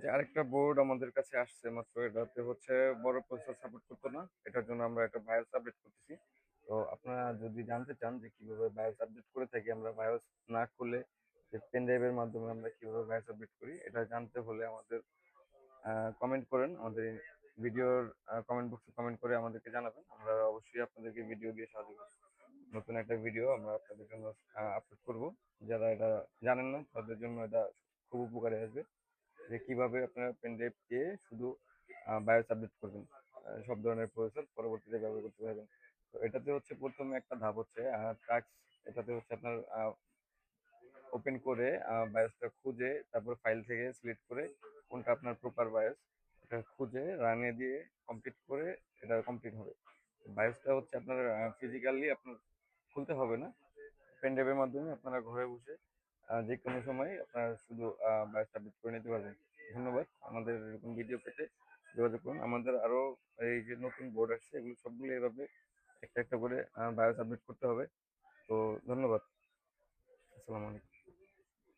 যে আরেকটা বোর্ড আমাদের কাছে আসছে মাত্র, এটাতে হচ্ছে বড় প্রসেসর সাপোর্ট করতো না, এটার জন্য আমরা একটা বায়োস আপডেট করতেছি। তো আপনারা যদি জানতে চান যে কিভাবে বায়োস আপডেট করে থাকি আমরা, বায়োস না খুলে যে পেন ড্রাইভের মাধ্যমে আমরা কিভাবে বায়োস আপডেট করি, এটা জানতে হলে আমাদের কমেন্ট করেন, আমাদের ভিডিওর কমেন্ট বক্সে কমেন্ট করে আমাদেরকে জানাবেন, আমরা অবশ্যই আপনাদেরকে ভিডিও দিয়ে সাহায্য করব। নতুন একটা ভিডিও আমরা আপনাদের জন্য আপলোড করব। যারা এটা জানেন না তাদের জন্য এটা খুব উপকারে আসবে, যে কিভাবে আপনারা পেন ড্রাইভ দিয়ে শুধু বায়োস আপডেট করবেন, সব ধরনের প্রসেসর পরবর্তীতে ব্যবহার করতে পারবেন। তো এটাতে হচ্ছে প্রথমে একটা ধাপ হচ্ছে টাস্ক। এটাতে হচ্ছে আপনার ওপেন করে বায়োসটা খুঁজে, তারপর ফাইল থেকে সিলেক্ট করে কোনটা আপনার প্রপার বায়োস, এটা খুঁজে রানে দিয়ে কমপ্লিট করে এটা কমপ্লিট হবে। বায়োসটা হচ্ছে আপনার ফিজিক্যালি আপনার খুলতে হবে না, পেন ড্রাইভের মাধ্যমে আপনারা ঘরে বসে যে কোনো সময় আপনারা শুধু বায়োস আপডেট করে নিতে পারবেন। ধন্যবাদ। আমাদের এরকম ভিডিও পেতে যোগাযোগ করুন। আমাদের আরো এই যে নতুন বোর্ড আসছে, এগুলো সবগুলো এভাবে একটা একটা করে বায়োস আপডেট করতে হবে। তো ধন্যবাদ। আসসালামু আলাইকুম।